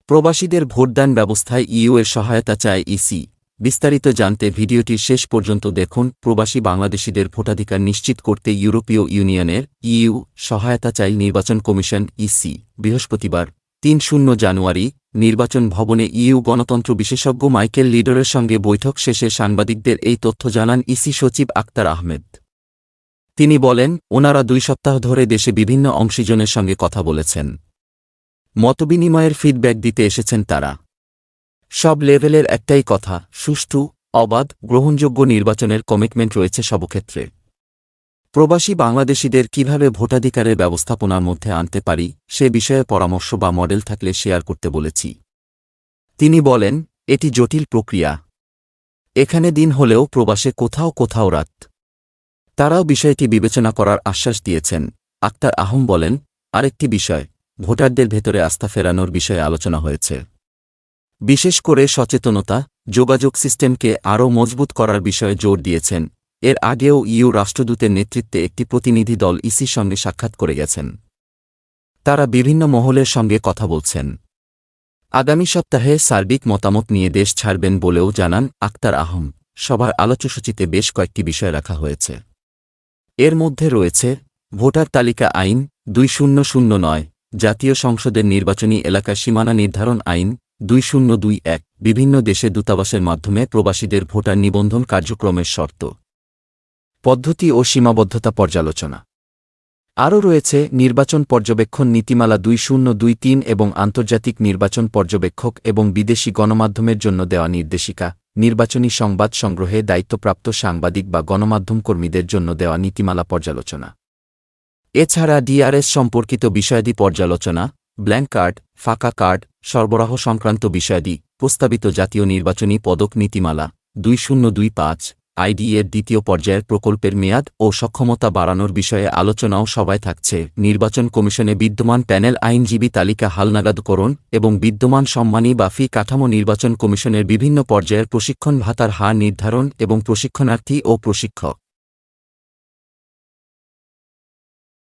প্রবাসীদের ভোটদান ব্যবস্থায় ইইউ-এর সহায়তা চায় ইসি। বিস্তারিত জানতে ভিডিওটি শেষ পর্যন্ত দেখুন। প্রবাসী বাংলাদেশিদের ভোটাধিকার নিশ্চিত করতে ইউরোপীয় ইউনিয়নের ইইউ সহায়তা চায় নির্বাচন কমিশন ইসি। বৃহস্পতিবার ৩ জানুয়ারি নির্বাচন ভবনে ইইউ গণতন্ত্র বিশেষজ্ঞ মাইকেল লিডরের সঙ্গে বৈঠক শেষে সাংবাদিকদের এই তথ্য জানান ইসি সচিব আক্তার আহমেদ। তিনি বলেন, ওনারা ২ সপ্তাহ ধরে দেশে বিভিন্ন অংশীজনের সঙ্গে কথা বলেছেন। মতবিনিময়ের ফিডব্যাক দিতে এসেছেন তারা। সব লেভেলের একটাই কথা, সুষ্ঠু, অবাধ, গ্রহণযোগ্য নির্বাচনের কমিটমেন্ট রয়েছে সবক্ষেত্রে। প্রবাসী বাংলাদেশিদের কিভাবে ভোটাধিকারের ব্যবস্থাপনার মধ্যে আনতে পারি সে বিষয়ে পরামর্শ বা মডেল থাকলে শেয়ার করতে বলেছি। তিনি বলেন, এটি জটিল প্রক্রিয়া। এখানে দিন হলেও প্রবাসে কোথাও কোথাও রাত। তারাও বিষয়টি বিবেচনা করার আশ্বাস দিয়েছেন। আক্তার আহম বলেন, আরেকটি বিষয়, ভোটারদের ভেতরে আস্থা ফেরানোর বিষয়ে আলোচনা হয়েছে। বিশেষ করে সচেতনতা, যোগাযোগ সিস্টেমকে আরও মজবুত করার বিষয়ে জোর দিয়েছেন। এর আগেও ইইউ রাষ্ট্রদূতের নেতৃত্বে একটি প্রতিনিধি দল ইসির সঙ্গে সাক্ষাৎ করে গেছেন। তারা বিভিন্ন মহলের সঙ্গে কথা বলছেন। আগামী সপ্তাহে সার্বিক মতামত নিয়ে দেশ ছাড়বেন বলেও জানান আক্তার আহম। সভার আলোচ্যসূচিতে বেশ কয়েকটি বিষয় রাখা হয়েছে। এর মধ্যে রয়েছে ভোটার তালিকা আইন ২০০৯, জাতীয় সংসদের নির্বাচনী এলাকার সীমানা নির্ধারণ আইন ২০২১, বিভিন্ন দেশে দূতাবাসের মাধ্যমে প্রবাসীদের ভোটার নিবন্ধন কার্যক্রমের শর্ত, পদ্ধতি ও সীমাবদ্ধতা পর্যালোচনা। আরও রয়েছে নির্বাচন পর্যবেক্ষণ নীতিমালা ২০২৩ এবং আন্তর্জাতিক নির্বাচন পর্যবেক্ষক এবং বিদেশি গণমাধ্যমের জন্য দেওয়া নির্দেশিকা, নির্বাচনী সংবাদ সংগ্রহে দায়িত্বপ্রাপ্ত সাংবাদিক বা গণমাধ্যম কর্মীদের জন্য দেওয়া নীতিমালা পর্যালোচনা। এছাড়া ডিআরএস সম্পর্কিত বিষয়াদি পর্যালোচনা, ব্ল্যাঙ্ক কার্ড, ফাঁকা কার্ড সরবরাহ সংক্রান্ত বিষয়াদি, প্রস্তাবিত জাতীয় নির্বাচনী পদক নীতিমালা ২০২৫, আইডি-এর দ্বিতীয় পর্যায়ের প্রকল্পের মেয়াদ ও সক্ষমতা বাড়ানোর বিষয়ে আলোচনাও সভায় থাকছে। নির্বাচন কমিশনে বিদ্যমান প্যানেল আইনজীবী তালিকা হালনাগাদকরণ এবং বিদ্যমান সম্মানী বা ফি কাঠামো, নির্বাচন কমিশনের বিভিন্ন পর্যায়ের প্রশিক্ষণ ভাতার হার নির্ধারণ এবং প্রশিক্ষণার্থী ও প্রশিক্ষক